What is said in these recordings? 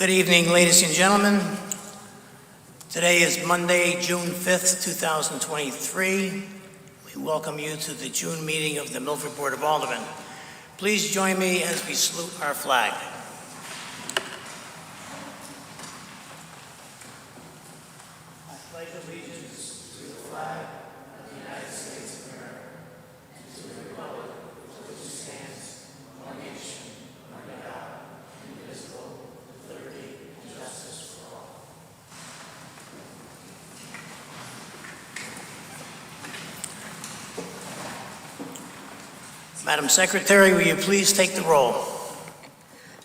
Good evening, ladies and gentlemen. Today is Monday, June 5th, 2023. We welcome you to the June meeting of the Milford Board of Aldermen. Please join me as we salute our flag. I pledge allegiance to the flag of the United States of America and to the republic for which it stands, one nation, under God, indivisible, with liberty and justice for all. Madam Secretary, will you please take the roll?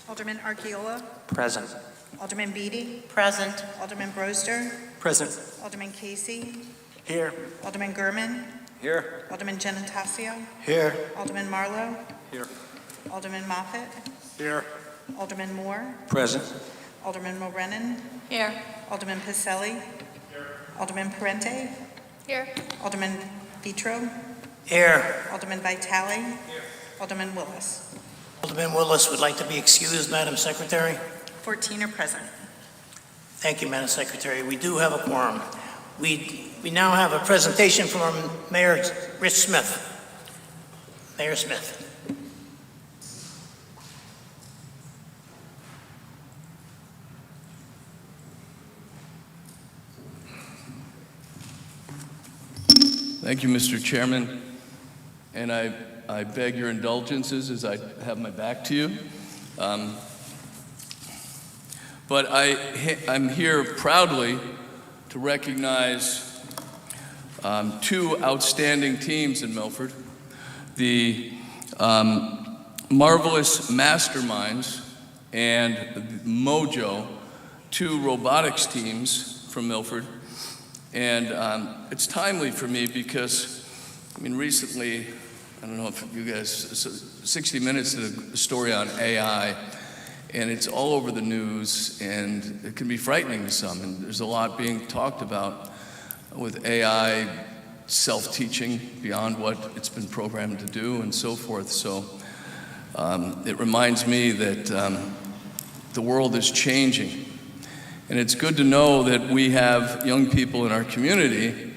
Alderman Archiola. Present. Alderman Beatty. Present. Alderman Broster. Present. Alderman Casey. Here. Alderman Gurman. Here. Alderman Genatasio. Here. Alderman Marlowe. Here. Alderman Moffett. Here. Alderman Moore. Present. Alderman Mulrennan. Here. Alderman Pacelli. Alderman Parente. Here. Alderman Vitro. Here. Alderman Vitale. Alderman Willis. Alderman Willis would like to be excused, Madam Secretary. 14 are present. Thank you, Madam Secretary. We do have a quorum. We now have a presentation from Mayor Rich Smith. Mayor Smith. Thank you, Mr. Chairman. And I beg your indulgences as I have my back to you. But I'm here proudly to recognize two outstanding teams in Milford. The marvelous masterminds and Mojo, two robotics teams from Milford. And it's timely for me because, recently, I don't know if you guys, 60 Minutes did a story on AI, and it's all over the news, and it can be frightening to some, and there's a lot being talked about with AI self-teaching beyond what it's been programmed to do and so forth. So it reminds me that the world is changing. And it's good to know that we have young people in our community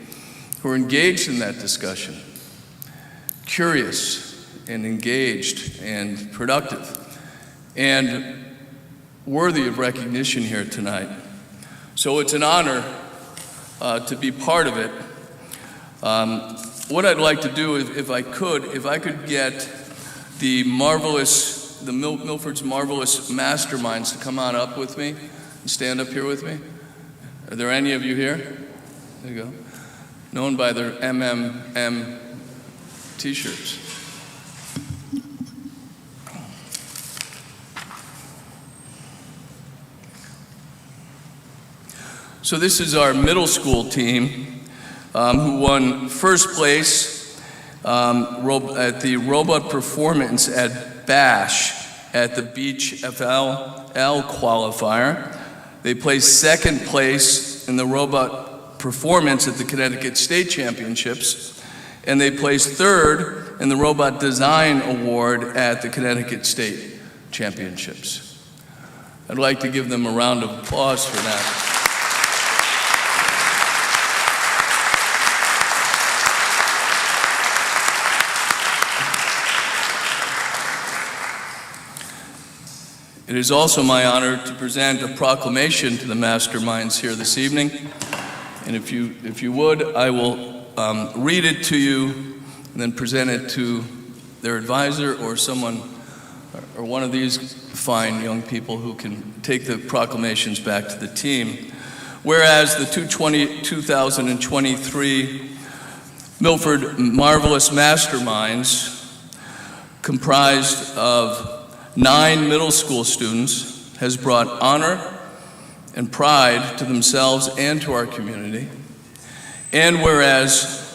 who are engaged in that discussion, curious and engaged and productive, and worthy of recognition here tonight. So it's an honor to be part of it. What I'd like to do, if I could get the Milford's marvelous masterminds to come on up with me, stand up here with me. Are there any of you here? There you go. Known by their MMM t-shirts. So this is our middle school team who won first place at the robot performance at BASH at the Beach FLL qualifier. They placed second place in the robot performance at the Connecticut State Championships, and they placed third in the robot design award at the Connecticut State Championships. I'd like to give them a round of applause for that. It is also my honor to present a proclamation to the masterminds here this evening. And if you would, I will read it to you and then present it to their advisor or someone, or one of these fine young people who can take the proclamations back to the team. Whereas the 2023 Milford Marvelous Masterminds, comprised of 9 middle school students, has brought honor and pride to themselves and to our community. And whereas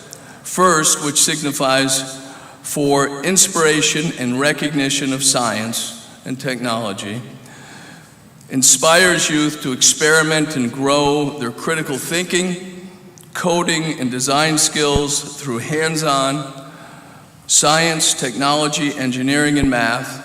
FIRST, which signifies for inspiration and recognition of science and technology, inspires youth to experiment and grow their critical thinking, coding, and design skills through hands-on science, technology, engineering, and math,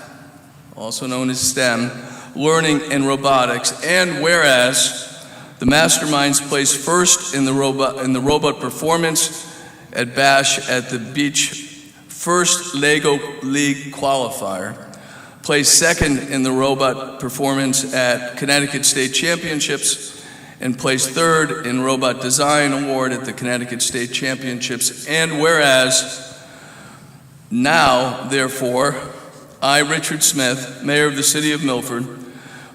also known as STEM, learning, and robotics. And whereas the masterminds placed first in the robot performance at Bash at the Beach First Lego League qualifier, placed second in the robot performance at Connecticut State Championships, and placed third in Robot Design Award at the Connecticut State Championships. And whereas now, therefore, I, Richard Smith, Mayor of the City of Milford,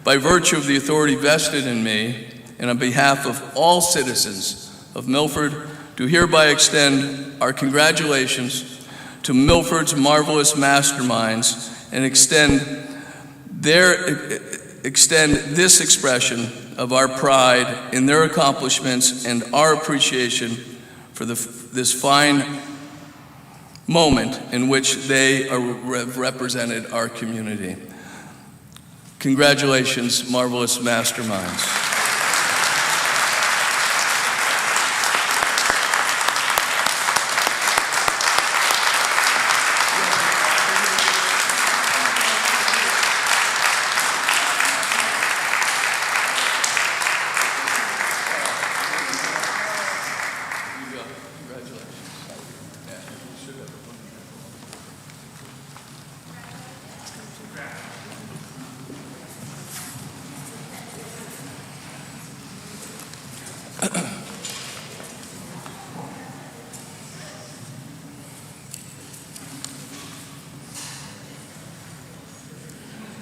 by virtue of the authority vested in me, and on behalf of all citizens of Milford, do hereby extend our congratulations to Milford's marvelous masterminds and extend this expression of our pride in their accomplishments and our appreciation for this fine moment in which they have represented our community. Congratulations, marvelous masterminds.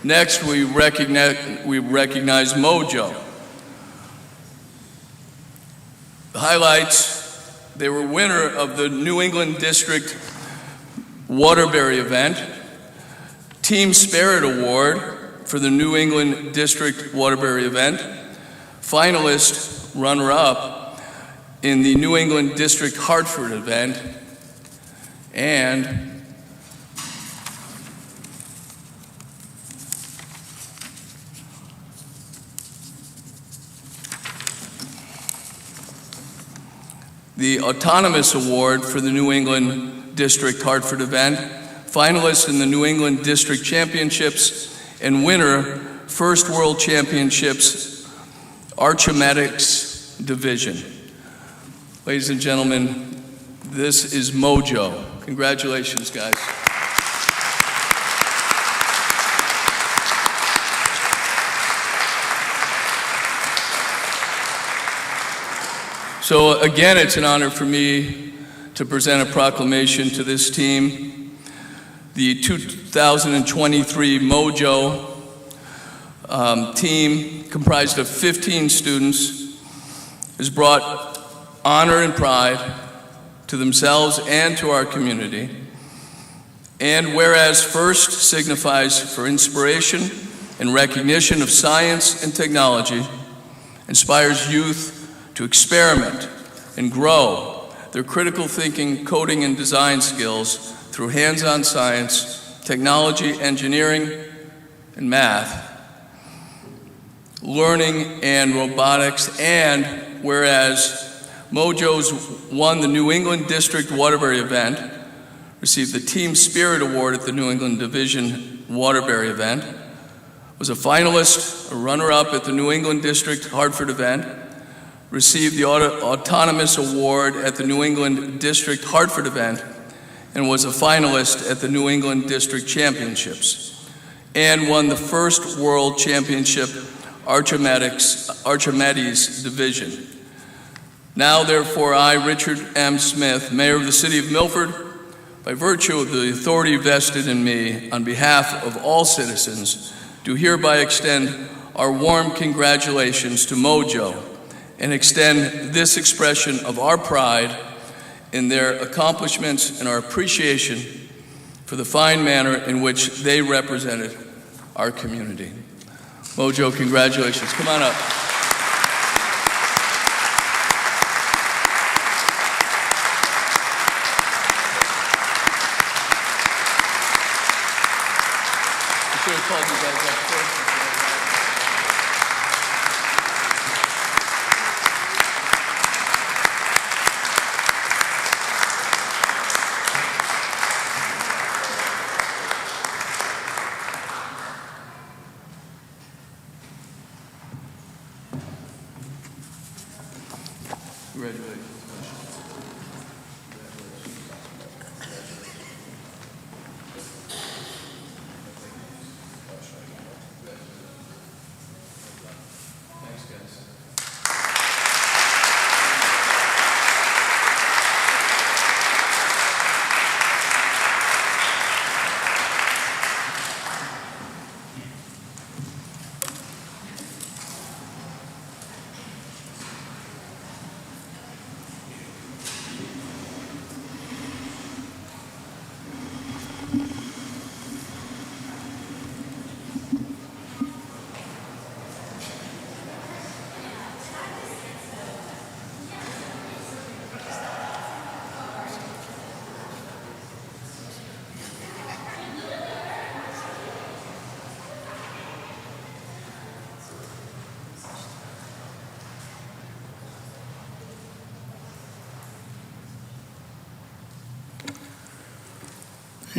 Next, we recognize Mojo. The highlights: they were winner of the New England District Waterbury event, Team Spirit Award for the New England District Waterbury event, finalist, runner-up in the New England District Hartford event, and the Autonomous Award for the New England District Hartford event, finalist in the New England District Championships, and winner, First World Championships, Archimetics Division. Ladies and gentlemen, this is Mojo. Congratulations, guys. So again, it's an honor for me to present a proclamation to this team. The 2023 Mojo team, comprised of 15 students, has brought honor and pride to themselves and to our community. And whereas first signifies for inspiration and recognition of science and technology, inspires youth to experiment and grow their critical thinking, coding, and design skills through hands-on science, technology, engineering, and math, learning, and robotics. And whereas Mojo's won the New England District Waterbury event, received the Team Spirit Award at the New England Division Waterbury event, was a finalist, a runner-up at the New England District Hartford event, received the Autonomous Award at the New England District Hartford event, and was a finalist at the New England District Championships, and won the First World Championship Archimedes Division. Now, therefore, I, Richard M. Smith, Mayor of the City of Milford, by virtue of the authority vested in me on behalf of all citizens, do hereby extend our warm congratulations to Mojo and extend this expression of our pride in their accomplishments and our appreciation for the fine manner in which they represented our community. Mojo, congratulations. Come on up. I should have called you guys up first.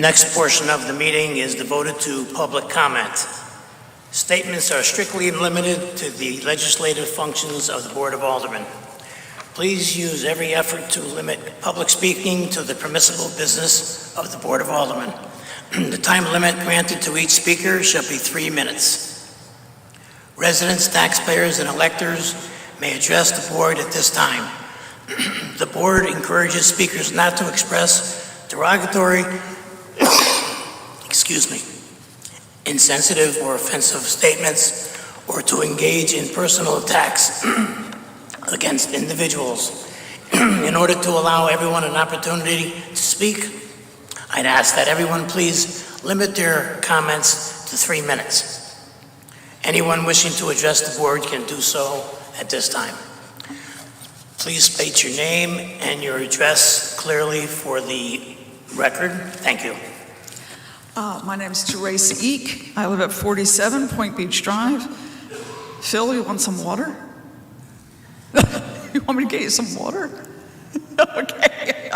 next portion of the meeting is devoted to public comment. Statements are strictly limited to the legislative functions of the Board of Aldermen. Please use every effort to limit public speaking to the permissible business of the Board of Aldermen. The time limit granted to each speaker shall be 3 minutes. Residents, taxpayers, and electors may address the board at this time. The board encourages speakers not to express derogatory, insensitive or offensive statements, or to engage in personal attacks against individuals. In order to allow everyone an opportunity to speak, I'd ask that everyone please limit their comments to 3 minutes. Anyone wishing to address the board can do so at this time. Please state your name and your address clearly for the record. Thank you. My name is Teresa Eek. I live at 47 Point Beach Drive. Phil, you want some water? You want me to get you some water? Okay.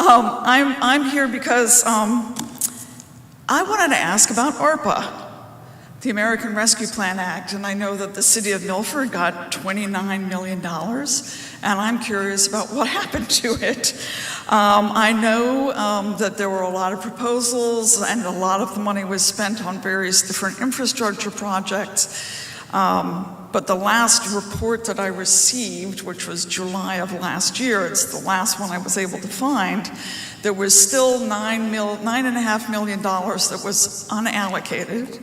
I'm here because I wanted to ask about ARPA, the American Rescue Plan Act, and I know that the city of Milford got $29 million, and I'm curious about what happened to it. I know that there were a lot of proposals, and a lot of the money was spent on various different infrastructure projects. But the last report that I received, which was July of last year, it's the last one I was able to find, there was still $9.5 million that was unallocated.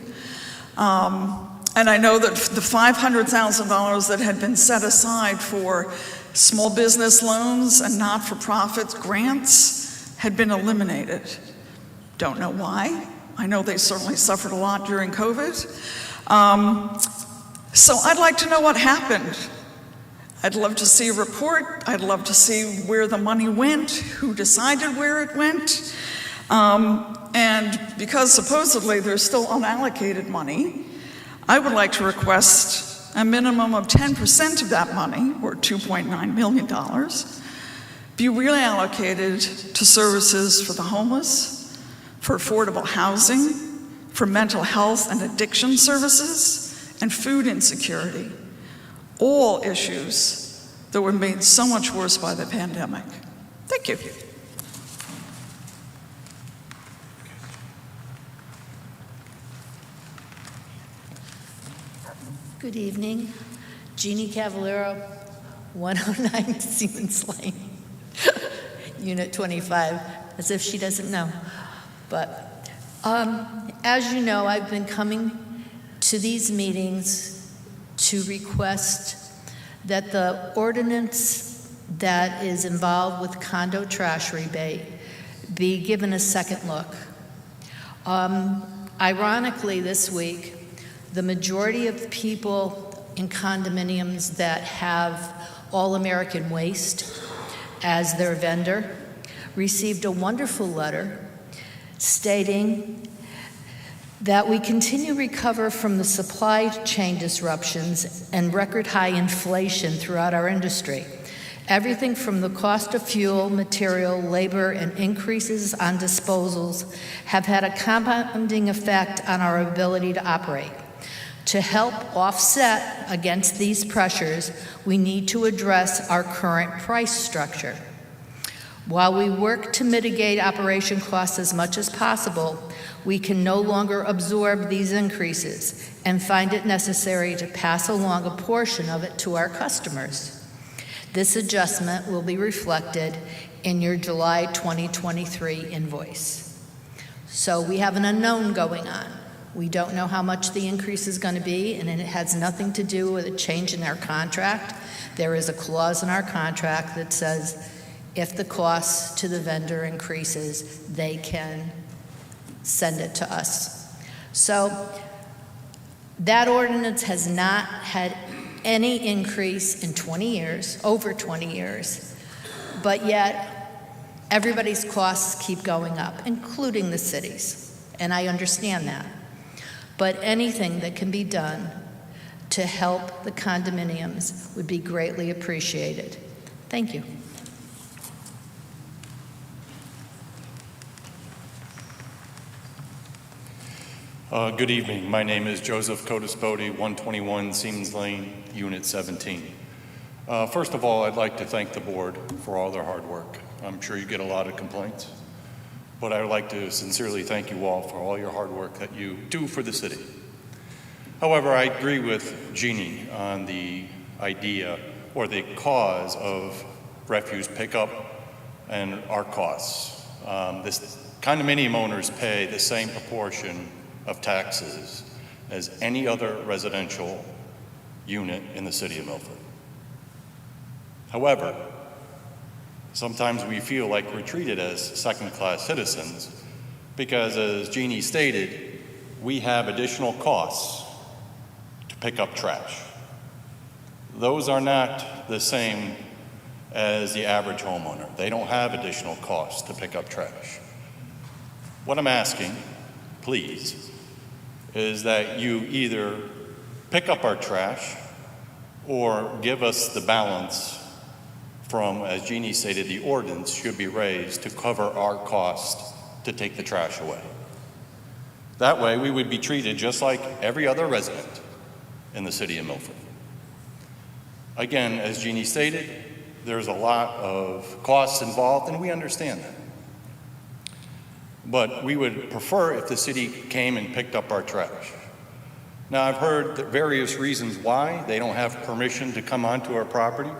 And I know that the $500,000 that had been set aside for small business loans and not-for-profit grants had been eliminated. Don't know why. I know they certainly suffered a lot during COVID. So I'd like to know what happened. I'd love to see a report. I'd love to see where the money went, who decided where it went. And because supposedly there's still unallocated money, I would like to request a minimum of 10% of that money, or $2.9 million, be reallocated to services for the homeless, for affordable housing, for mental health and addiction services, and food insecurity, all issues that were made so much worse by the pandemic. Thank you. Good evening. Jeannie Cavallero, 109 Siemens Lane, Unit 25, as if she doesn't know. But as you know, I've been coming to these meetings to request that the ordinance that is involved with condo trash rebate be given a second look. Ironically, this week, the majority of people in condominiums that have All-American Waste as their vendor received a wonderful letter stating that we continue to recover from the supply chain disruptions and record high inflation throughout our industry. Everything from the cost of fuel, material, labor, and increases on disposals have had a compounding effect on our ability to operate. To help offset against these pressures, we need to address our current price structure. While we work to mitigate operation costs as much as possible, we can no longer absorb these increases and find it necessary to pass along a portion of it to our customers. This adjustment will be reflected in your July 2023 invoice. So we have an unknown going on. We don't know how much the increase is going to be, and it has nothing to do with a change in our contract. There is a clause in our contract that says if the cost to the vendor increases, they can send it to us. So that ordinance has not had any increase in 20 years, over 20 years, but yet everybody's costs keep going up, including the cities, and I understand that. But anything that can be done to help the condominiums would be greatly appreciated. Thank you. Good evening. My name is Joseph Codispoti, 121 Siemens Lane, Unit 17. First of all, I'd like to thank the board for all their hard work. I'm sure you get a lot of complaints, but I would like to sincerely thank you all for all your hard work that you do for the city. However, I agree with Jeannie on the idea or the cause of refuse pickup and our costs. This condominium owners pay the same proportion of taxes as any other residential unit in the city of Milford. However, sometimes we feel like we're treated as second-class citizens because, as Jeannie stated, we have additional costs to pick up trash. Those are not the same as the average homeowner. They don't have additional costs to pick up trash. What I'm asking, please, is that you either pick up our trash or give us the balance from, as Jeannie stated, the ordinance should be raised to cover our cost to take the trash away. That way we would be treated just like every other resident in the city of Milford. Again, as Jeannie stated, there's a lot of costs involved and we understand that. But we would prefer if the city came and picked up our trash. Now, I've heard various reasons why they don't have permission to come onto our property.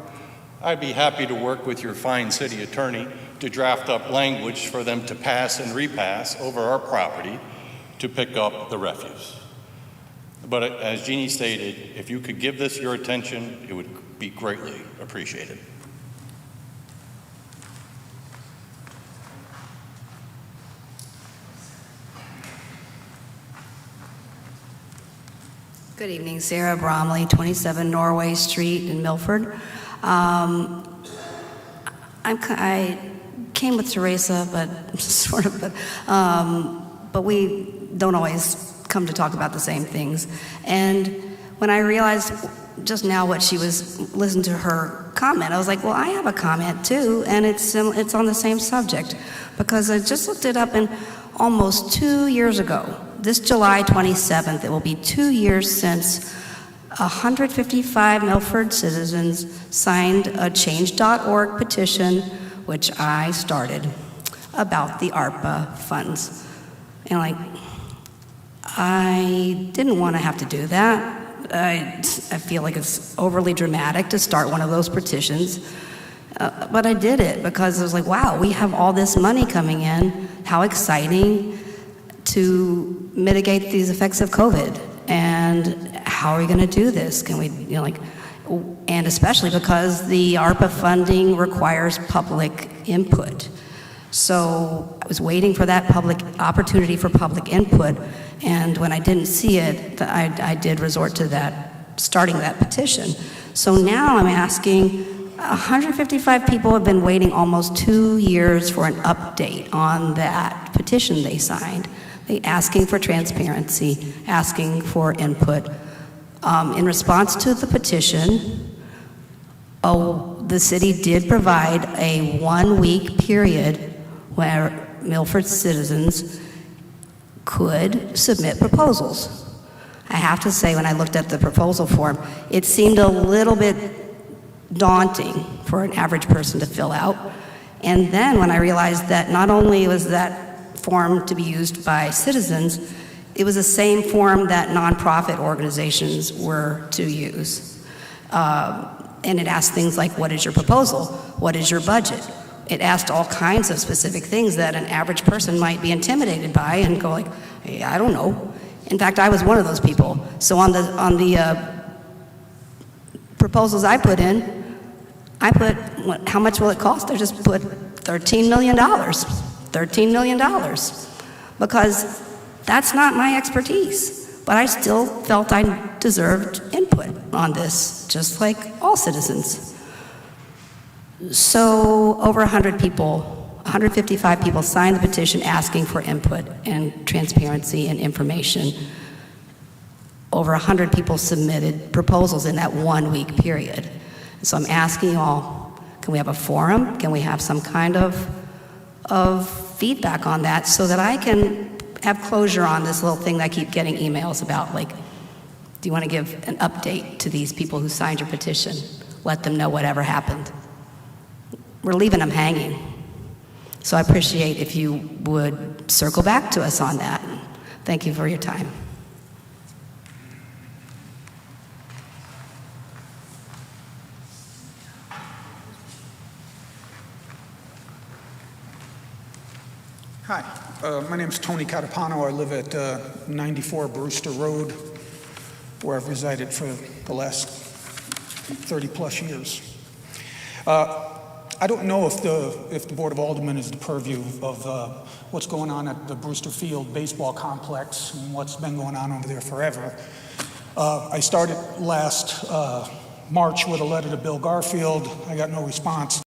I'd be happy to work with your fine city attorney to draft up language for them to pass and repass over our property to pick up the refuse. But as Jeannie stated, if you could give this your attention, it would be greatly appreciated. Good evening, Sarah Bromley, 27 Norway Street in Milford. I came with Teresa, but sort of, but we don't always come to talk about the same things. And when I realized just now what she was, listened to her comment, I was like, well, I have a comment too, and it's on the same subject, because I just looked it up, and almost 2 years ago, this July 27th, it will be 2 years since 155 Milford citizens signed a change.org petition, which I started, about the ARPA funds. And I didn't want to have to do that. I feel like it's overly dramatic to start one of those petitions. But I did it because I was like, wow, we have all this money coming in. How exciting to mitigate these effects of COVID. And how are we going to do this? Can we, and especially because the ARPA funding requires public input. So I was waiting for that public opportunity for public input. And when I didn't see it, I did resort to that, starting that petition. So now I'm asking, 155 people have been waiting almost 2 years for an update on that petition they signed. They asking for transparency, asking for input. In response to the petition, the city did provide a 1-week period where Milford citizens could submit proposals. I have to say, when I looked at the proposal form, it seemed a little bit daunting for an average person to fill out. And then when I realized that not only was that form to be used by citizens, it was the same form that nonprofit organizations were to use. And it asked things like, what is your proposal? What is your budget? It asked all kinds of specific things that an average person might be intimidated by and go like, hey, I don't know. In fact, I was one of those people. So on the proposals I put in, I put, how much will it cost? I just put $13 million. $13 million, because that's not my expertise. But I still felt I deserved input on this, just like all citizens. So over 100 people, 155 people signed the petition asking for input and transparency and information. Over 100 people submitted proposals in that 1-week period. So I'm asking you all, can we have a forum? Can we have some kind of feedback on that so that I can have closure on this little thing that I keep getting emails about, like, do you want to give an update to these people who signed your petition? Let them know whatever happened. We're leaving them hanging. So I appreciate if you would circle back to us on that. Thank you for your time. Hi, my name's Tony Catapano. I live at 94 Brewster Road, where I've resided for the last 30 plus years. I don't know if the Board of Aldermen is the purview of what's going on at the Brewster Field baseball complex and what's been going on over there forever. I started last March with a letter to Bill Garfield. I got no response.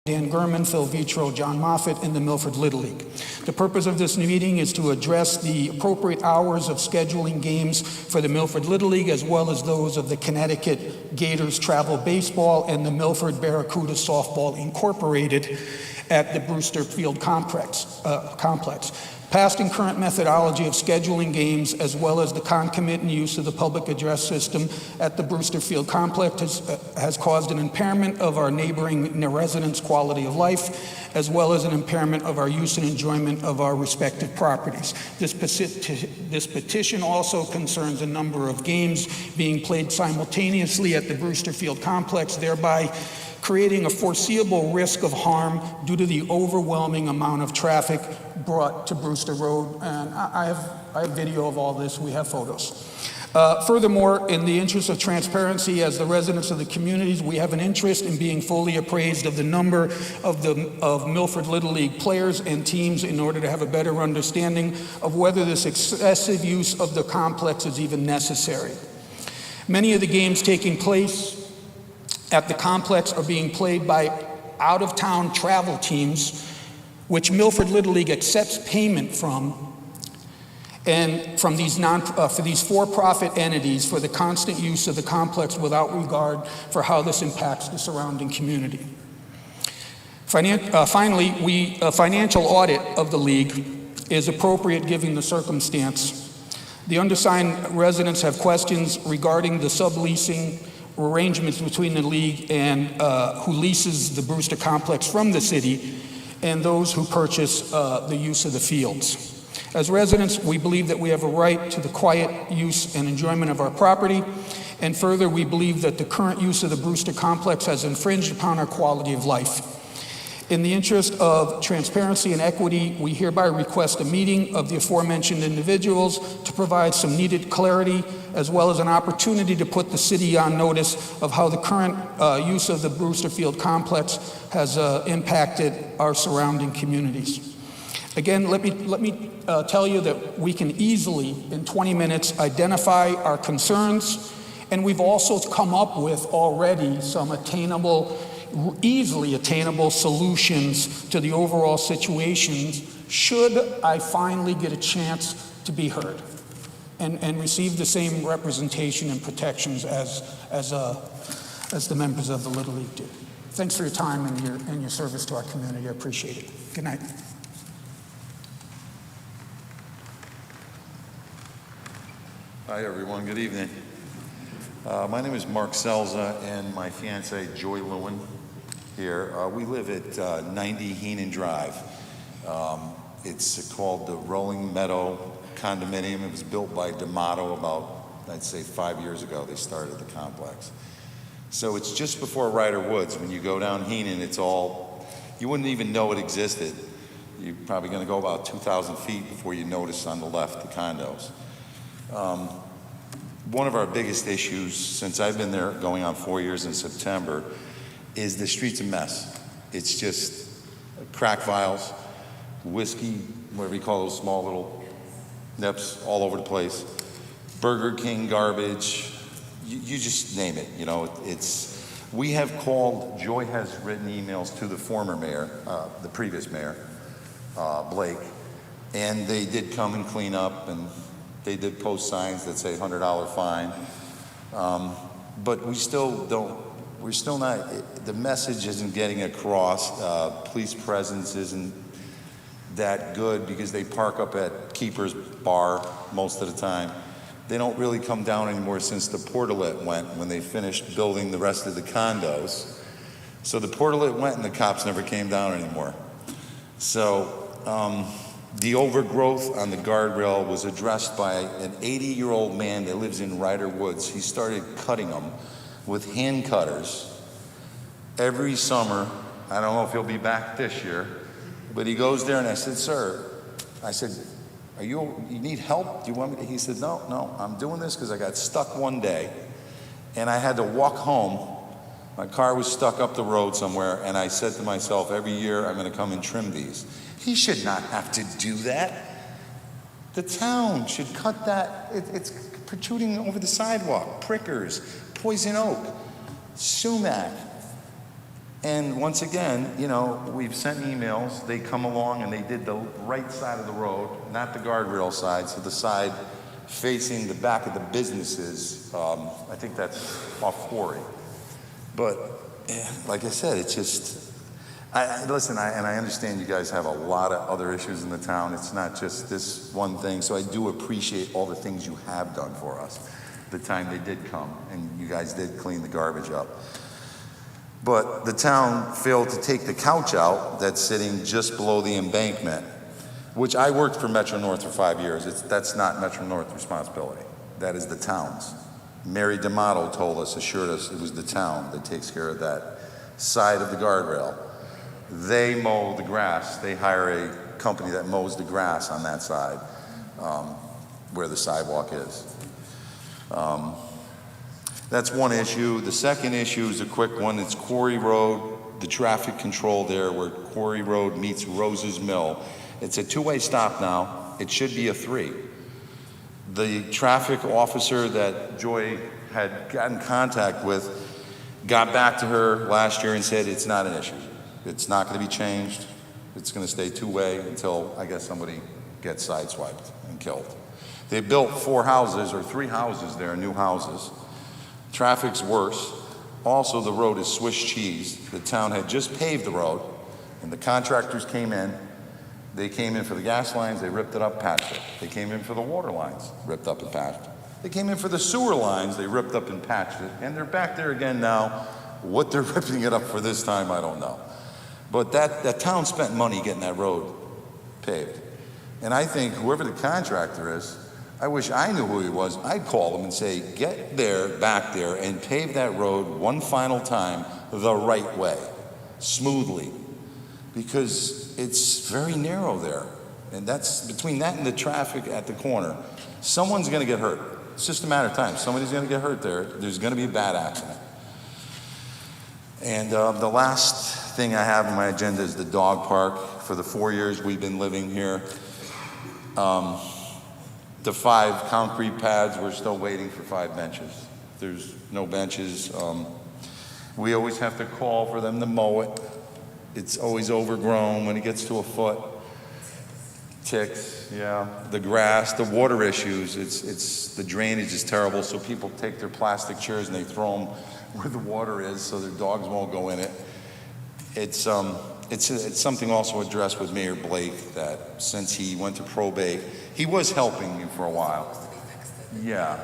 Dan Gurman, Phil Vitro, John Moffitt, and the Milford Little League. The purpose of this meeting is to address the appropriate hours of scheduling games for the Milford Little League, as well as those of the Connecticut Gators Travel Baseball and the Milford Barracuda Softball Incorporated at the Brewster Field complex. Past and current methodology of scheduling games, as well as the concomitant use of the public address system at the Brewster Field complex has caused an impairment of our neighboring residents' quality of life, as well as an impairment of our use and enjoyment of our respective properties. This petition also concerns a number of games being played simultaneously at the Brewster Field complex, thereby creating a foreseeable risk of harm due to the overwhelming amount of traffic brought to Brewster Road. And I have video of all this. We have photos. Furthermore, in the interest of transparency, as the residents of the communities, we have an interest in being fully appraised of the number of Milford Little League players and teams in order to have a better understanding of whether this excessive use of the complex is even necessary. Many of the games taking place at the complex are being played by out-of-town travel teams, which Milford Little League accepts payment from, and from these for these for-profit entities for the constant use of the complex without regard for how this impacts the surrounding community. Finally, a financial audit of the league is appropriate given the circumstance. The undersigned residents have questions regarding the subleasing arrangements between the league and who leases the Brewster complex from the city and those who purchase the use of the fields. As residents, we believe that we have a right to the quiet use and enjoyment of our property, and further, we believe that the current use of the Brewster complex has infringed upon our quality of life. In the interest of transparency and equity, we hereby request a meeting of the aforementioned individuals to provide some needed clarity, as well as an opportunity to put the city on notice of how the current use of the Brewster Field complex has impacted our surrounding communities. Again, let me tell you that we can easily, in 20 minutes, identify our concerns And we've also come up with already some attainable, easily attainable solutions to the overall situations should I finally get a chance to be heard and receive the same representation and protections as the members of the Little League do. Thanks for your time and your service to our community. I appreciate it. Good night. Hi, everyone. Good evening. My name is Mark Selza, and my fiancée, Joy Lewin, here. We live at 90 Heenan Drive. It's called the Rolling Meadow Condominium. It was built by D'Amato about, I'd say, 5 years ago. They started the complex. So it's just before Ryder Woods. When you go down Heenan, it's all, you wouldn't even know it existed. You're probably going to go about 2,000 feet before you notice on the left the condos. One of our biggest issues since I've been there going on 4 years in September is the street's a mess. It's just crack vials, whiskey, whatever you call those small little nips all over the place, Burger King garbage, you just name it. You know, we have called, Joy has written emails to the former mayor, the previous mayor, Blake, and they did come and clean up, and they did post signs that say $100 fine. But we're still not, the message isn't getting across. Police presence isn't that good because they park up at Keeper's Bar most of the time. They don't really come down anymore since the portalet went when they finished building the rest of the condos. So the portalet went and the cops never came down anymore. So the overgrowth on the guardrail was addressed by an 80-year-old man that lives in Ryder Woods. He started cutting them with hand cutters every summer. I don't know if he'll be back this year, but he goes there and I said, sir, I said, you need help? Do you want me to? He said, no, I'm doing this because I got stuck one day and I had to walk home. My car was stuck up the road somewhere, and I said to myself, every year I'm going to come and trim these. He should not have to do that. The town should cut that. It's protruding over the sidewalk. Prickers, poison oak, sumac. And once again, you know, we've sent emails. They come along and they did the right side of the road, not the guardrail side, so the side facing the back of the businesses. I think that's off Quarry. But like I said, it's just, listen, I understand you guys have a lot of other issues in the town. It's not just this one thing. So I do appreciate all the things you have done for us the time they did come, and you guys did clean the garbage up. But the town failed to take the couch out that's sitting just below the embankment, which I worked for Metro North for 5 years. That's not Metro North's responsibility. That is the town's. Mary D'Amato assured us it was the town that takes care of that side of the guardrail. They mow the grass. They hire a company that mows the grass on that side where the sidewalk is. That's one issue. The second issue is a quick one. It's Quarry Road, the traffic control there where Quarry Road meets Rose's Mill. It's a two-way stop now. It should be a three. The traffic officer that Joy had gotten in contact with got back to her last year and said it's not an issue. It's not going to be changed. It's going to stay two-way until, I guess, somebody gets sideswiped and killed. They built 4 houses or 3 houses there, new houses. Traffic's worse. Also, the road is Swiss cheese. The town had just paved the road, and the contractors came in. They came in for the gas lines, they ripped it up, patched it. They came in for the water lines, ripped up and patched it. They came in for the sewer lines, they ripped up and patched it. And they're back there again now. What they're ripping it up for this time, I don't know. But that town spent money getting that road paved. And I think whoever the contractor is, I wish I knew who he was. I'd call him and say, get there, back there, and pave that road one final time the right way, smoothly. Because it's very narrow there. And that's between that and the traffic at the corner. Someone's going to get hurt. It's just a matter of time. Somebody's going to get hurt there. There's going to be a bad accident. And the last thing I have on my agenda is the dog park. For the 4 years we've been living here, the 5 concrete pads, we're still waiting for 5 benches. There's no benches. We always have to call for them to mow it. It's always overgrown when it gets to a foot. Ticks, yeah. The grass, the water issues, the drainage is terrible, so people take their plastic chairs and they throw them where the water is so their dogs won't go in it. It's something also addressed with Mayor Blake, that since he went to probate, he was helping me for a while. Yeah.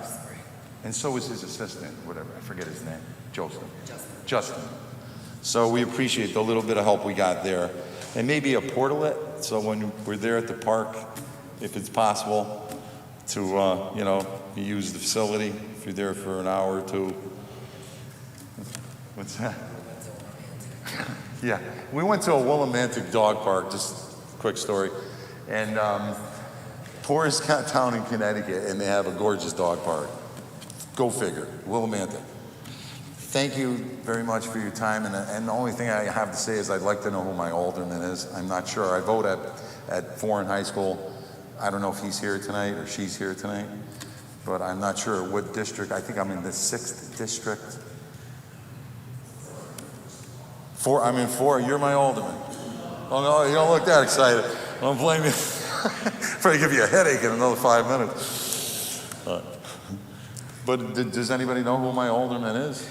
And so was his assistant, whatever, I forget his name, Justin. So we appreciate the little bit of help we got there. And maybe a portalet, so when we're there at the park, if it's possible to, use the facility, if you're there for an hour or two. What's that? Yeah, we went to a Willimantic dog park, just a quick story, and poorest town in Connecticut, and they have a gorgeous dog park. Go figure, Willimantic. Thank you very much for your time, and the only thing I have to say is I'd like to know who my alderman is. I'm not sure. I vote at Foreign High School. I don't know if he's here tonight or she's here tonight, but I'm not sure what district. I think I'm in the 6th district. I'm in 4. You're my alderman. Oh no, you don't look that excited. Don't blame you. Probably give you a headache in another 5 minutes. But does anybody know who my alderman is?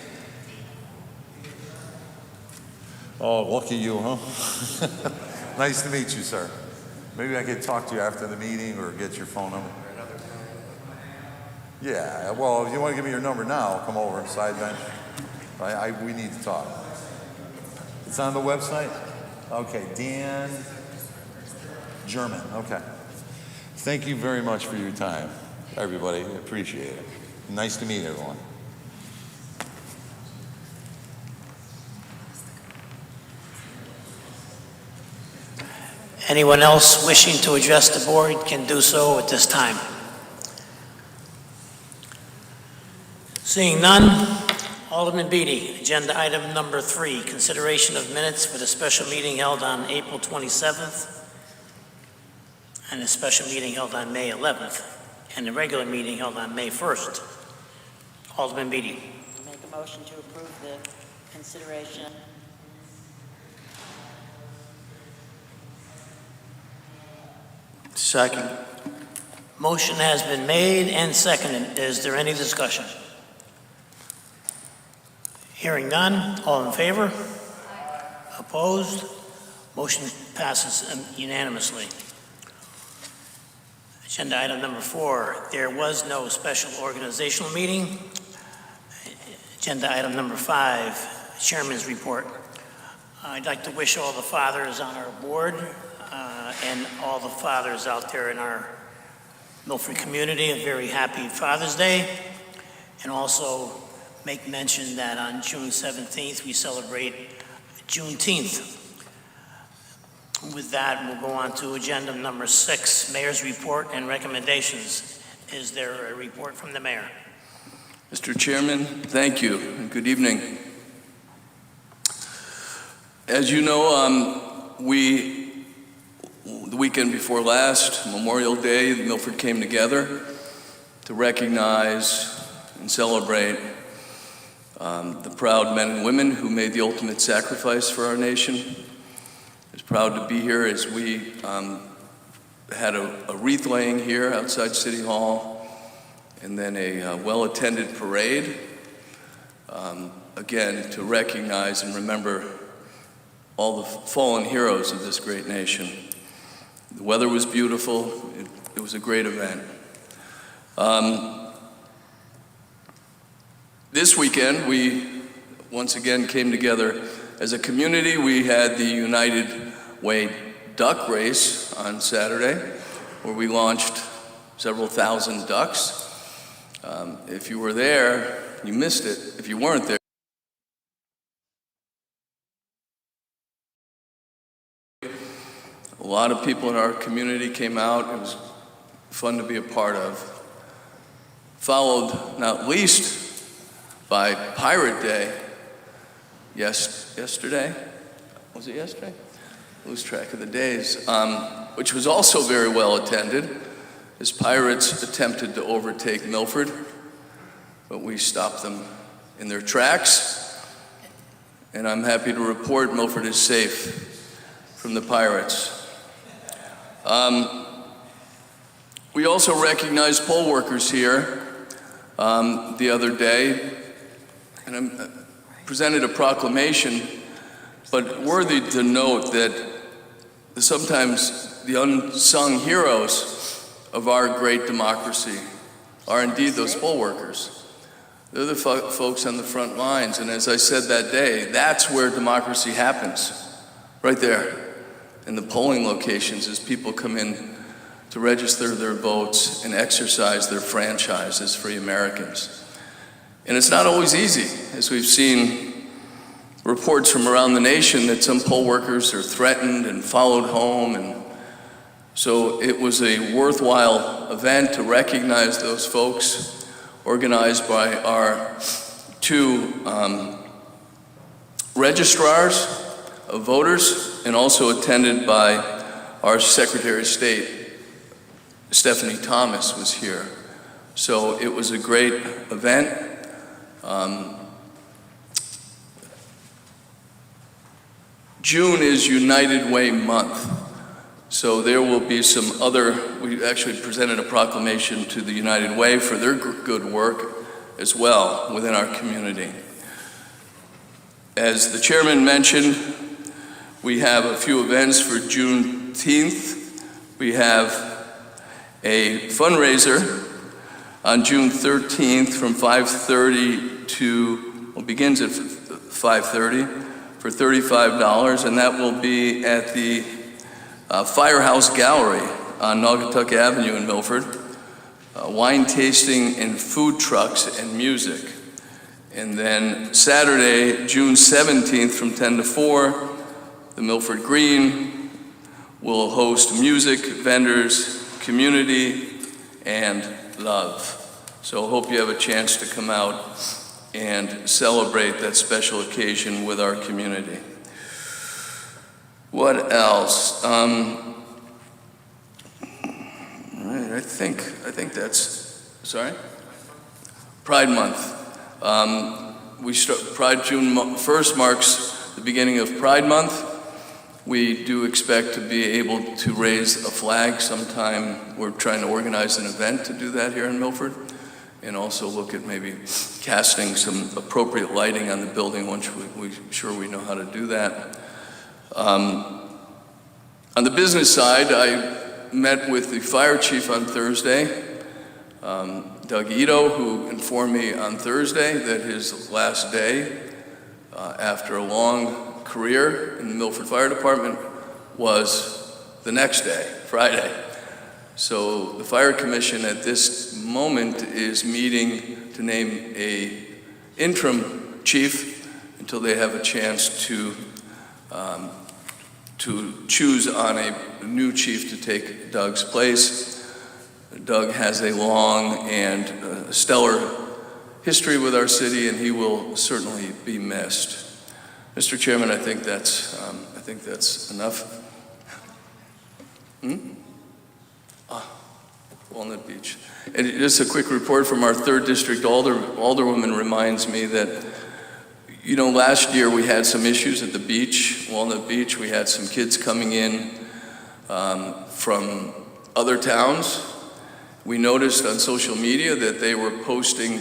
Oh, lucky you, huh? Nice to meet you, sir. Maybe I could talk to you after the meeting or get your phone number. Yeah, well, if you want to give me your number now, come over, side bench. We need to talk. It's on the website? Okay, Dan German, okay. Thank you very much for your time, everybody. I appreciate it. Nice to meet everyone. Anyone else wishing to address the board can do so at this time. Seeing none, Alderman Beatty, agenda item number 3, consideration of minutes for the special meeting held on April 27th and a special meeting held on May 11th and the regular meeting held on May 1st. Alderman Beatty. Make a motion to approve the consideration. Second. Motion has been made and seconded. Is there any discussion? Hearing none, all in favor? Opposed? Motion passes unanimously. Agenda item number 4, there was no special organizational meeting. Agenda item number 5, Chairman's report. I'd like to wish all the fathers on our board and all the fathers out there in our Milford community a very happy Father's Day, and also make mention that on June 17th we celebrate Juneteenth. With that, we'll go on to agenda number 6, Mayor's report and recommendations. Is there a report from the Mayor? Mr. Chairman, thank you, and good evening. As you know, the weekend before last, Memorial Day, Milford came together to recognize and celebrate the proud men and women who made the ultimate sacrifice for our nation. I was proud to be here as we had a wreath laying here outside City Hall, and then a well-attended parade, again, to recognize and remember all the fallen heroes of this great nation. The weather was beautiful. It was a great event. This weekend, we once again came together as a community. We had the United Way duck race on Saturday, where we launched several thousand ducks. If you were there, you missed it. If you weren't there, a lot of people in our community came out. It was fun to be a part of. Followed, not least, by Pirate Day yesterday. Was it yesterday? Lose track of the days. Which was also very well attended, as pirates attempted to overtake Milford. but we stopped them in their tracks. And I'm happy to report Milford is safe from the pirates. We also recognized poll workers here the other day, and I presented a proclamation, but worthy to note that sometimes the unsung heroes of our great democracy are indeed those poll workers. They're the folks on the front lines, and as I said that day, that's where democracy happens, right there in the polling locations as people come in to register their votes and exercise their franchise as free Americans. And it's not always easy, as we've seen reports from around the nation that some poll workers are threatened and followed home. And so it was a worthwhile event to recognize those folks, organized by our two registrars of voters and also attended by our Secretary of State, Stephanie Thomas, was here. So it was a great event. June is United Way month. So there will be some other, we actually presented a proclamation to the United Way for their good work as well within our community. As the chairman mentioned, we have a few events for Juneteenth. We have a fundraiser on June 13th from 5:30 to, well, begins at 5:30 for $35, and that will be at the Firehouse Gallery on Naugatuck Avenue in Milford. Wine tasting and food trucks and music. And then Saturday, June 17th from 10 to 4, the Milford Green will host music, vendors, community, and love. So I hope you have a chance to come out and celebrate that special occasion with our community. What else? All right, I think that's, sorry? Pride Month. June 1st marks the beginning of Pride Month. We do expect to be able to raise a flag sometime. We're trying to organize an event to do that here in Milford, and also look at maybe casting some appropriate lighting on the building once we're sure we know how to do that. On the business side, I met with the fire chief on Thursday, Doug Ito, who informed me on Thursday that his last day after a long career in the Milford Fire Department was the next day, Friday. So the Fire Commission at this moment is meeting to name a interim chief until they have a chance to choose on a new chief to take Doug's place. Doug has a long and stellar history with our city, and he will certainly be missed. Mr. Chairman, I think that's enough. Walnut Beach. And just a quick report from our 3rd District Alderwoman reminds me that, you know, last year we had some issues at the beach, Walnut Beach. We had some kids coming in from other towns. We noticed on social media that they were posting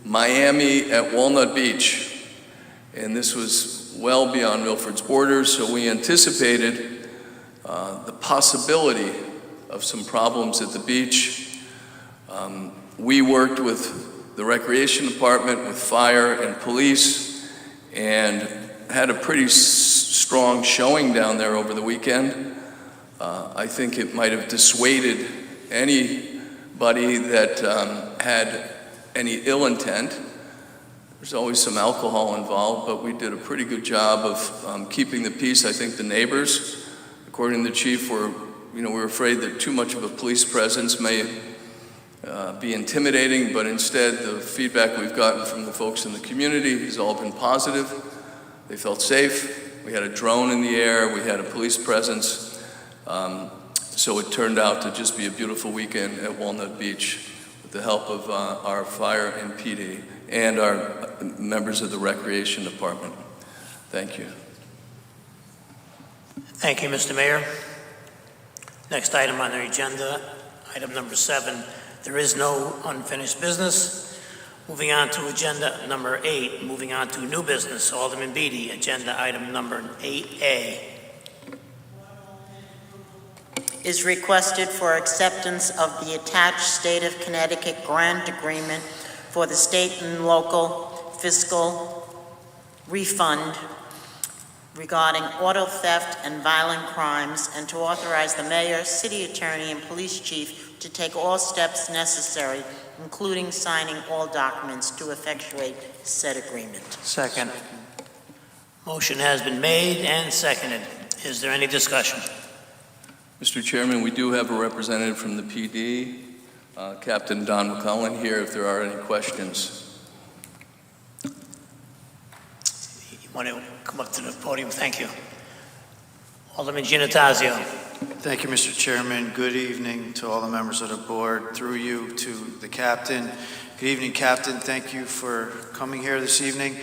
Miami at Walnut Beach, and this was well beyond Milford's borders, so we anticipated the possibility of some problems at the beach. We worked with the Recreation Department, with fire and police, and had a pretty strong showing down there over the weekend. I think it might have dissuaded anybody that had any ill intent. There's always some alcohol involved, but we did a pretty good job of keeping the peace. I think the neighbors, according to the chief, we were afraid that too much of a police presence may be intimidating, but instead the feedback we've gotten from the folks in the community has all been positive. They felt safe. We had a drone in the air. We had a police presence. So it turned out to just be a beautiful weekend at Walnut Beach with the help of our fire and PD and our members of the Recreation Department. Thank you. Thank you, Mr. Mayor. Next item on the agenda, item number 7. There is no unfinished business. Moving on to agenda number 8, moving on to new business. Alderman Beatty, agenda item number 8A. Is requested for acceptance of the attached State of Connecticut grant agreement for the state and local fiscal refund regarding auto theft and violent crimes, and to authorize the mayor, city attorney, and police chief to take all steps necessary, including signing all documents to effectuate said agreement. Second. Motion has been made and seconded. Is there any discussion? Mr. Chairman, we do have a representative from the PD, Captain Don McCullen here, if there are any questions. You want to come up to the podium? Thank you. Alderman Giannattasio. Thank you, Mr. Chairman. Good evening to all the members of the board, through you to the captain. Good evening, Captain. Thank you for coming here this evening.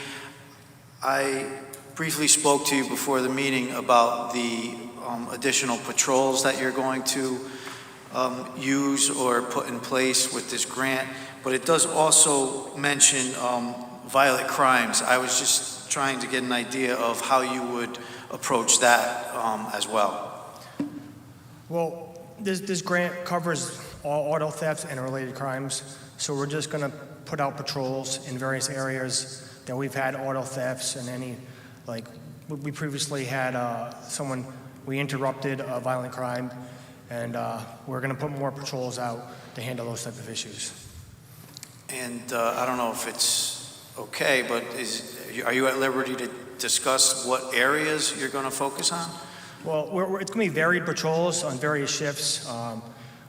I briefly spoke to you before the meeting about the additional patrols that you're going to use or put in place with this grant, but it does also mention violent crimes. I was just trying to get an idea of how you would approach that as well. Well, this grant covers all auto thefts and related crimes, so we're just going to put out patrols in various areas that we've had auto thefts and any, like we previously had we interrupted a violent crime, and we're going to put more patrols out to handle those type of issues. And I don't know if it's okay, but are you at liberty to discuss what areas you're going to focus on? Well, it's going to be varied patrols on various shifts.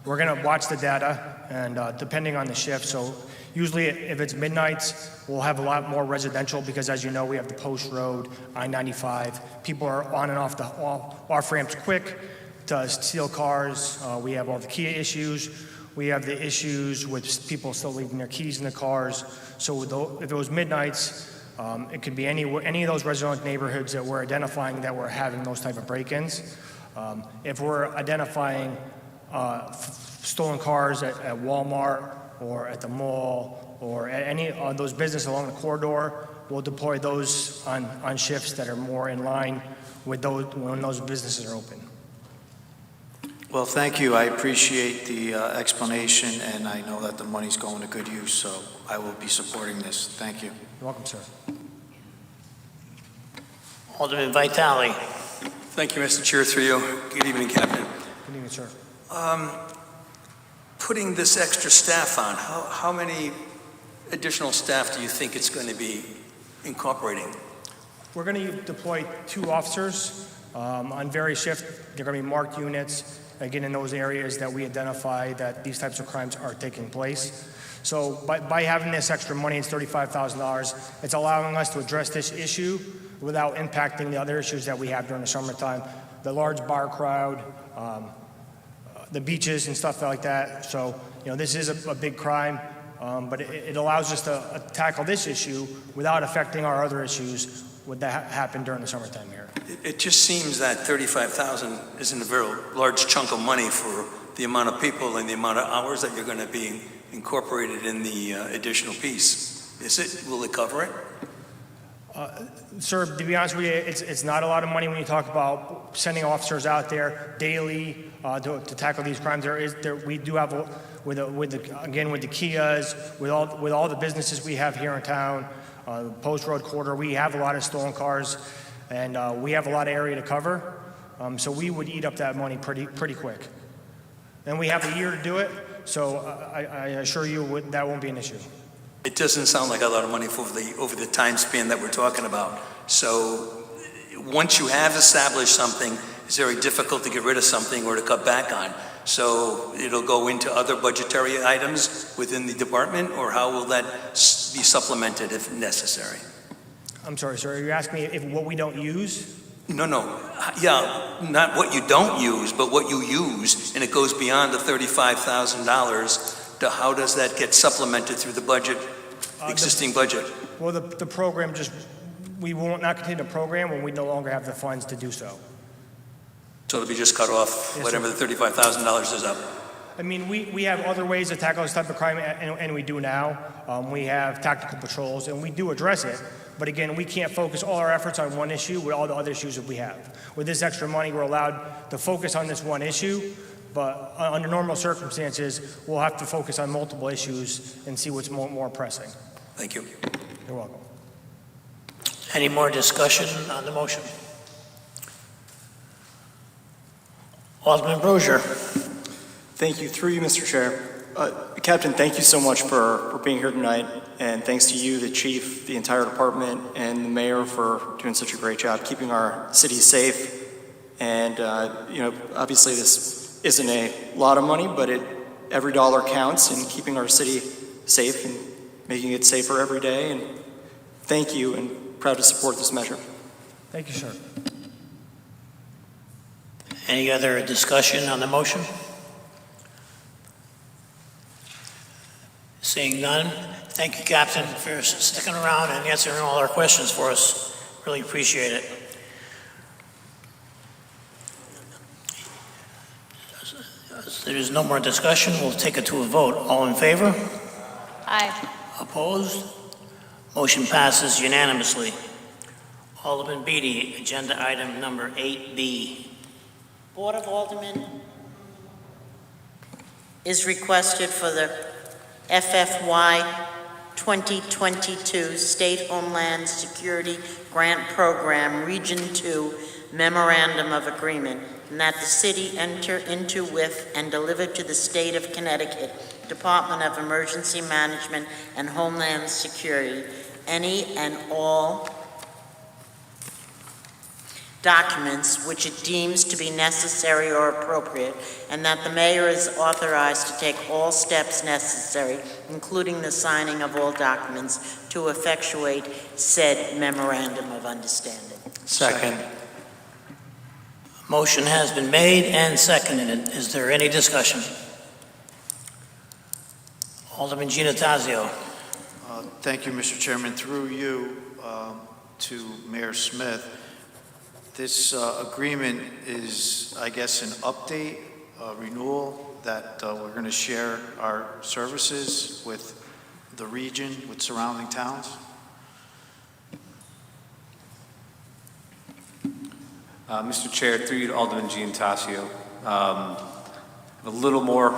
We're going to watch the data, and depending on the shift, so usually if it's midnights, we'll have a lot more residential because, as you know, we have the Post Road, I-95. People are on and off the off-ramps quick to steal cars. We have all the Kia issues. We have the issues with people still leaving their keys in the cars. So if it was midnights, it could be any of those residential neighborhoods that we're identifying that we're having those type of break-ins. If we're identifying stolen cars at Walmart or at the mall or at any of those businesses along the corridor, we'll deploy those on shifts that are more in line with those when those businesses are open. Well, thank you. I appreciate the explanation, and I know that the money's going to good use, so I will be supporting this. Thank you. You're welcome, sir. Alderman Vitale. Thank you, Mr. Chair, through you. Good evening, Captain. Good evening, sir. Putting this extra staff on, how many additional staff do you think it's going to be incorporating? We're going to deploy 2 officers on various shifts. They're going to be marked units, again, in those areas that we identify that these types of crimes are taking place. So by having this extra money, it's $35,000, it's allowing us to address this issue without impacting the other issues that we have during the summertime, the large bar crowd, the beaches and stuff like that. So, this is a big crime, but it allows us to tackle this issue without affecting our other issues that happen during the summertime here. It just seems that $35,000 isn't a very large chunk of money for the amount of people and the amount of hours that you're going to be incorporated in the additional piece. Will it cover it? Sir, to be honest with you, it's not a lot of money when you talk about sending officers out there daily to tackle these crimes. We do have with the Kias, with all the businesses we have here in town, the Post Road corridor, we have a lot of stolen cars, and we have a lot of area to cover. So we would eat up that money pretty quick. And we have a year to do it, so I assure you that won't be an issue. It doesn't sound like a lot of money for over the time span that we're talking about. So once you have established something, it's very difficult to get rid of something or to cut back on. So it'll go into other budgetary items within the department, or how will that be supplemented if necessary? I'm sorry, sir, are you asking me if what we don't use? No. Yeah, not what you don't use, but what you use, and it goes beyond the $35,000 How does that get supplemented through the budget, the existing budget? Well, the program we will not continue the program when we no longer have the funds to do so. So it'll be just cut off, Yes, whatever sir. the $35,000 is up. I mean, we have other ways to tackle this type of crime, and we do now. We have tactical patrols, and we do address it. But again, we can't focus all our efforts on one issue with all the other issues that we have. With this extra money, we're allowed to focus on this one issue, but under normal circumstances, we'll have to focus on multiple issues and see what's more pressing. Thank you. You're welcome. Any more discussion on the motion? Alderman Brozier. Thank you. Through you, Mr. Chair. Captain, thank you so much for being here tonight, and thanks to you, the chief, the entire department, and the mayor for doing such a great job keeping our city safe. And, obviously this isn't a lot of money, but every dollar counts in keeping our city safe and making it safer every day. And thank you, and proud to support this measure. Thank you, sir. Any other discussion on the motion? Seeing none, thank you, Captain, for sticking around and answering all our questions for us. Really appreciate it. As there is no more discussion, we'll take it to a vote. All in favor? Aye. Opposed? Motion passes unanimously. Alderman Beatty, agenda item number 8B. Board of Aldermen is requested for the FFY 2022 State Homeland Security Grant Program Region 2 Memorandum of Agreement, and that the city enter into with and deliver to the State of Connecticut Department of Emergency Management and Homeland Security any and all documents which it deems to be necessary or appropriate, and that the mayor is authorized to take all steps necessary, including the signing of all documents, to effectuate said memorandum of understanding. Second. Motion has been made and seconded. Is there any discussion? Alderman Giannattasio. Thank you, Mr. Chairman. Through you to Mayor Smith, this agreement is, I guess, an update, a renewal that we're going to share our services with the region, with surrounding towns. Mr. Chair, through you to Alderman Giannattasio, a little more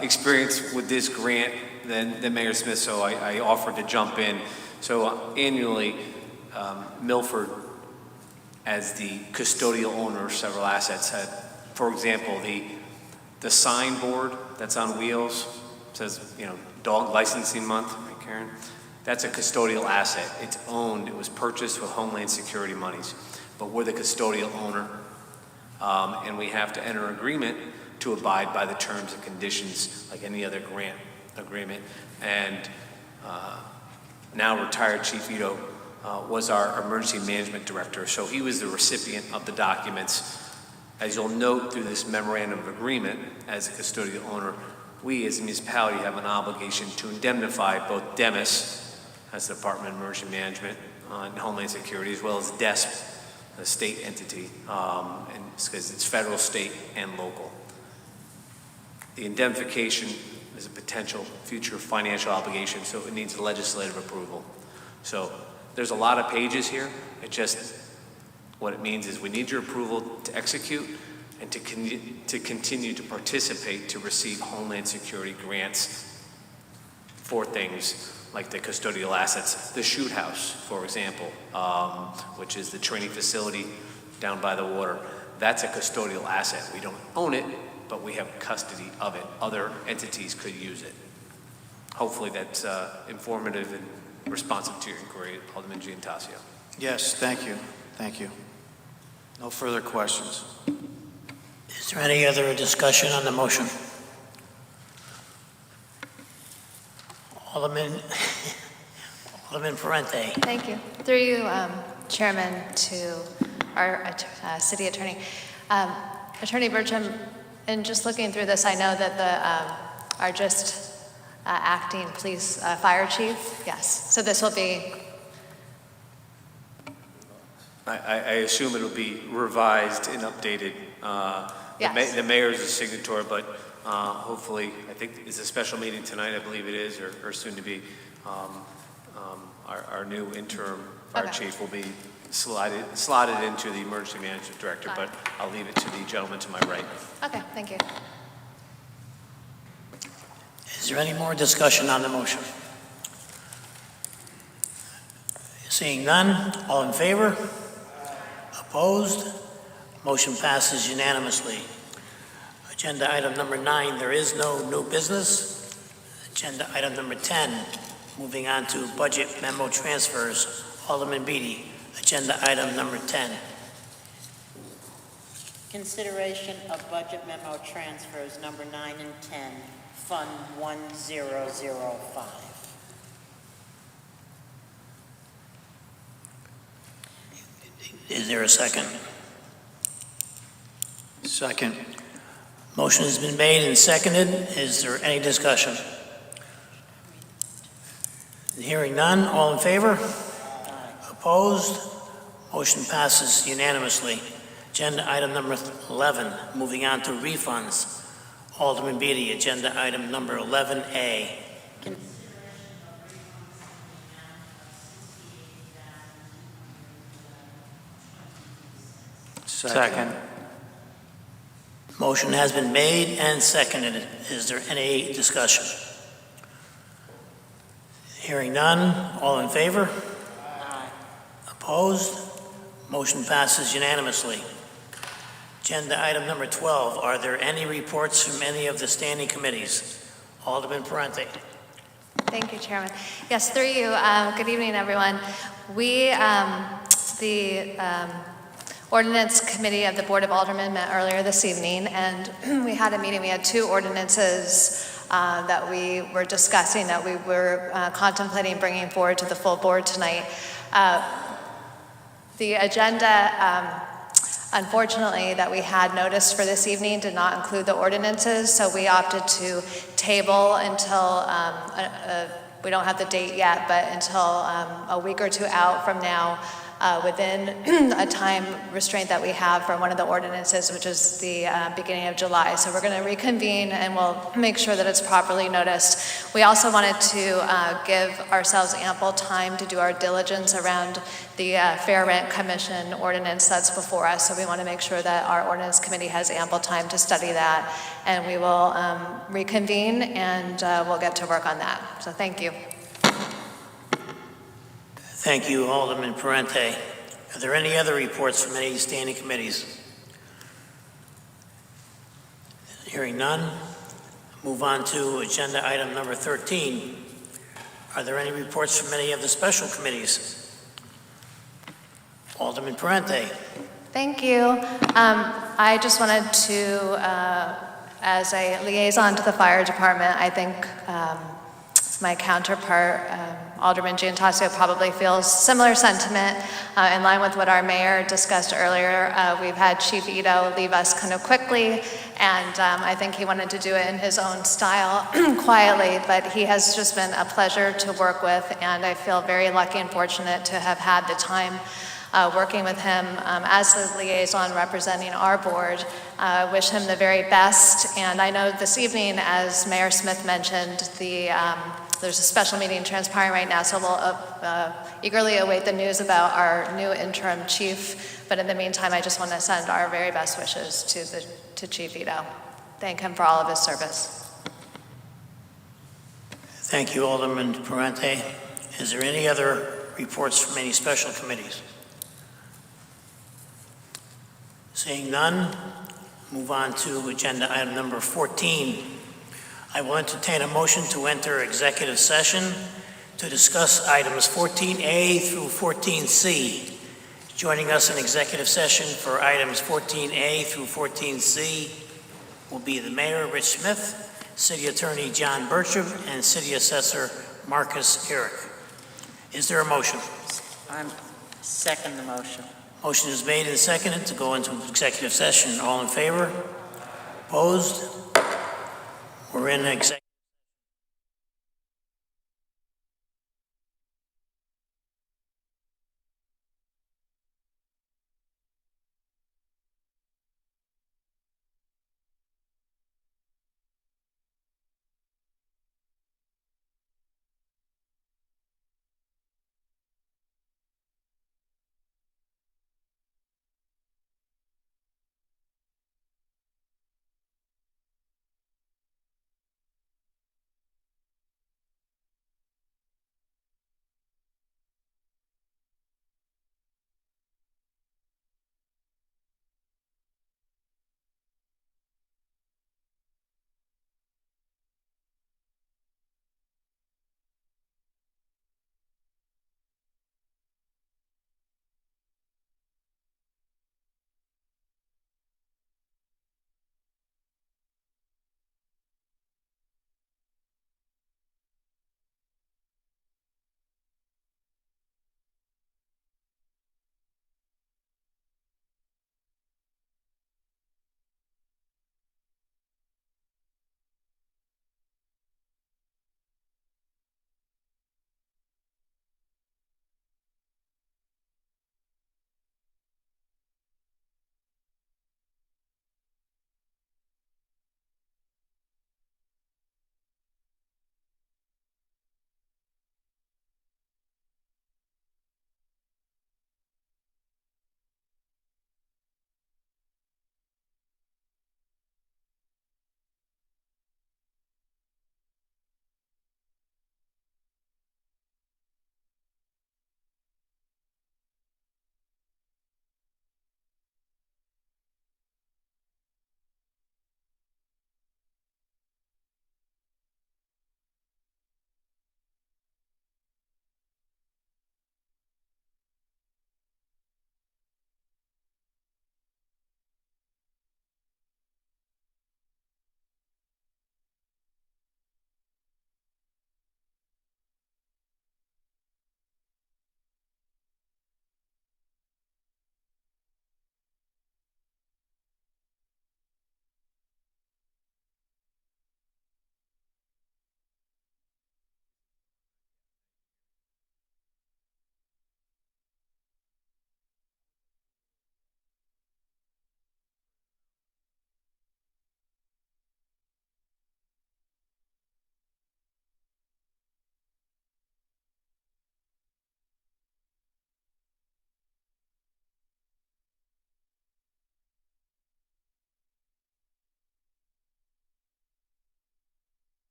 experience with this grant than Mayor Smith, so I offered to jump in. So annually, Milford, as the custodial owner of several assets, had, for example, the signboard that's on wheels says, dog licensing month, right, Karen? That's a custodial asset. It's owned. It was purchased with Homeland Security monies, but we're the custodial owner, and we have to enter an agreement to abide by the terms and conditions like any other grant agreement. And now retired Chief Ito was our emergency management director, so he was the recipient of the documents. As you'll note through this memorandum of agreement, as a custodial owner, we as a municipality have an obligation to indemnify both DEMIS, as the Department of Emergency Management and Homeland Security, as well as DESP, a state entity, and because it's federal, state, and local. The indemnification is a potential future financial obligation, so it needs legislative approval. So there's a lot of pages here. What it means is we need your approval to execute and to continue to participate to receive Homeland Security grants for things like the custodial assets, the shoot house, for example, which is the training facility down by the water. That's a custodial asset. We don't own it, but we have custody of it. Other entities could use it. Hopefully that's informative and responsive to your inquiry, Alderman Giannattasio. Yes, thank you. Thank you. No further questions. Is there any other discussion on the motion? Alderman Parente. Thank you. Through you, Chairman, to our city attorney. Attorney Bertram, in just looking through this, I know that our just acting police fire chief. Yes, so this will be, I assume it'll be revised and updated. Yes. The mayor is a signatory, but hopefully, I think it's a special meeting tonight, I believe it is, or soon to be. Our new interim fire Okay. chief will be slotted into the emergency management director, but I'll leave it to the gentleman to my right. okay, thank you. Is there any more discussion on the motion? Seeing none, all in favor? Opposed? Motion passes unanimously. Agenda item number 9, there is no new business. Agenda item number 10, moving on to budget memo transfers. Alderman Beatty, agenda item number 10. Consideration of budget memo transfers number 9 and 10, Fund 1005. Is there a second? Second. Motion has been made and seconded. Is there any discussion? Hearing none, all in favor? Opposed? Motion passes unanimously. Agenda item number 11, moving on to refunds. Alderman Beatty, agenda item number 11A. Second. Motion has been made and seconded. Is there any discussion? Hearing none, all in favor? Opposed? Motion passes unanimously. Agenda item number 12, are there any reports from any of the standing committees? Alderman Parente. Thank you, Chairman. Yes, through you, good evening, everyone. We, the Ordinance Committee of the Board of Aldermen met earlier this evening, and we had a meeting. We had 2 ordinances that we were discussing, that we were contemplating bringing forward to the full board tonight. The agenda, unfortunately, that we had noticed for this evening did not include the ordinances, so we opted to table until, we don't have the date yet, but until a week or 2 out from now, within a time restraint that we have for one of the ordinances, which is the beginning of July. So we're going to reconvene and we'll make sure that it's properly noticed. We also wanted to give ourselves ample time to do our diligence around the Fair Rent Commission ordinance that's before us. So we want to make sure that our ordinance committee has ample time to study that. And we will reconvene and we'll get to work on that. So thank you. Thank you, Alderman Parente. Are there any other reports from any standing committees? Hearing none, move on to agenda item number 13. Are there any reports from any of the special committees? Alderman Parente. Thank you. I just wanted to, as a liaison to the fire department, I think my counterpart, Alderman Giantassio, probably feels similar sentiment in line with what our mayor discussed earlier. We've had Chief Ito leave us kind of quickly, and I think he wanted to do it in his own style, quietly, but he has just been a pleasure to work with, and I feel very lucky and fortunate to have had the time working with him as the liaison representing our board. Wish him the very best, and I know this evening, as Mayor Smith mentioned, there's a special meeting transpiring right now, so we'll eagerly await the news about our new interim chief. But in the meantime, I just want to send our very best wishes to Chief Ito. Thank him for all of his service. Thank you, Alderman Parente. Is there any other reports from any special committees? Seeing none, move on to agenda item number 14. I will entertain a motion to enter executive session to discuss items 14A through 14C. Joining us in executive session for items 14A through 14C will be the Mayor, Rich Smith, City Attorney John Bertram, and City Assessor Marcus Eric. Is there a motion? I second the motion. Motion is made and seconded to go into executive session. All in favor? Opposed? We're in executive.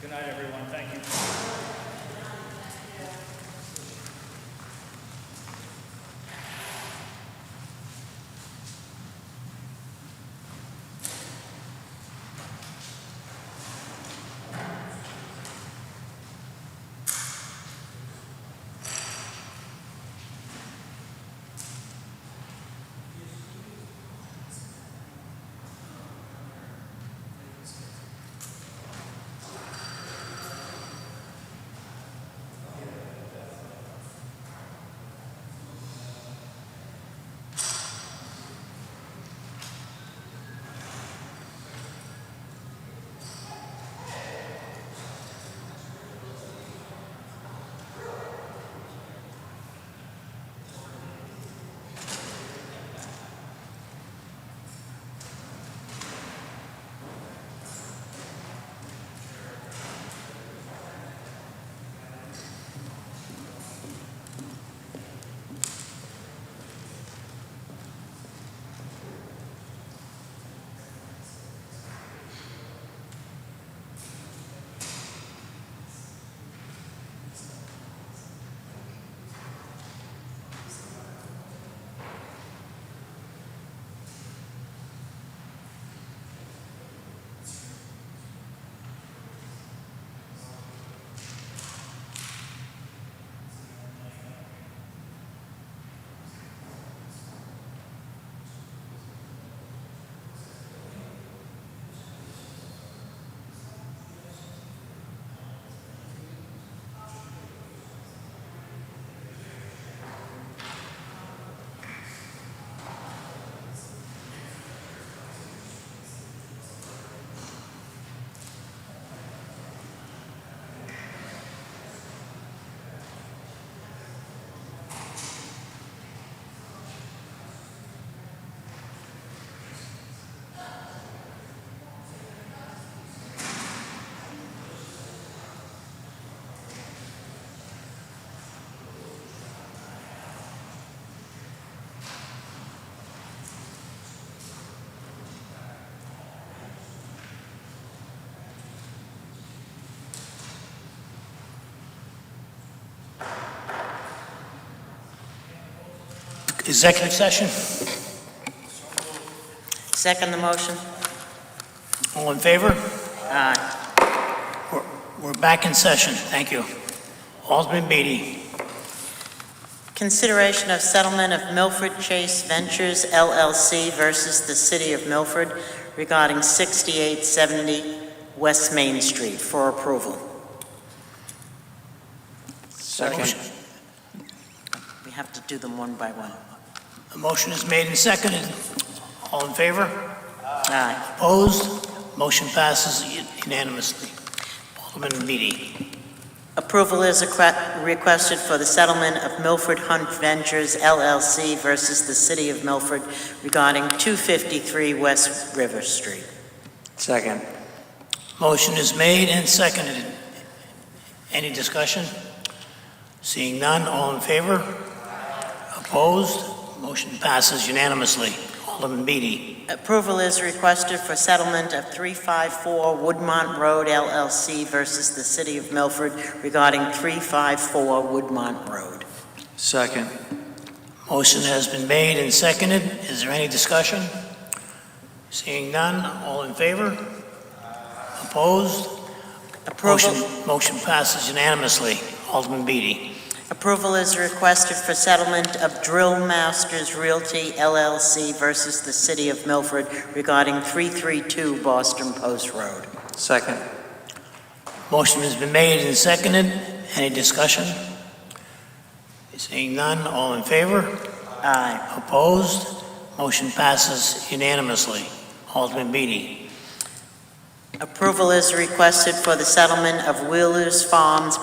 Good night, everyone. Thank you. Executive session? Second the motion? All in favor? Aye. We're back in session. Thank you. Alderman Beatty. Consideration of settlement of Milford Chase Ventures LLC versus the City of Milford regarding 6870 West Main Street for approval. Second. We have to do them one by one. The motion is made and seconded. All in favor? Aye. Opposed? Motion passes unanimously. Alderman Beatty. Approval is requested for the settlement of Milford Hunt Ventures LLC versus the City of Milford regarding 253 West River Street. Second. Motion is made and seconded. Any discussion? Seeing none, all in favor? Opposed? Motion passes unanimously. Alderman Beatty. Approval is requested for settlement of 354 Woodmont Road LLC versus the City of Milford regarding 354 Woodmont Road. Second. Motion has been made and seconded. Is there any discussion? Seeing none, all in favor? Opposed? Approval. Motion passes unanimously. Alderman Beatty. Approval is requested for settlement of Drill Masters Realty LLC versus the City of Milford regarding 332 Boston Post Road. Second. Motion has been made and seconded. Any discussion? Seeing none, all in favor? Aye. Opposed? Motion passes unanimously. Alderman Beatty. Approval is requested for the settlement of Wheeler's Farms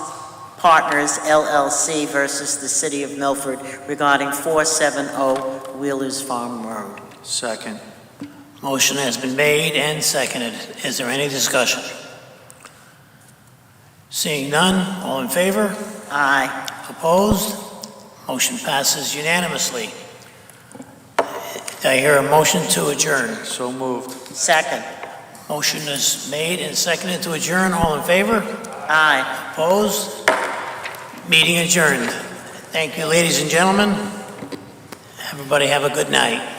Partners LLC versus the City of Milford regarding 470 Wheeler's Farm Road. Second. Motion has been made and seconded. Is there any discussion? Seeing none, all in favor? Aye. Opposed? Motion passes unanimously. Do I hear a motion to adjourn? So moved. Second. Motion is made and seconded to adjourn. All in favor? Aye. Opposed? Meeting adjourned. Thank you, ladies and gentlemen. Everybody have a good night.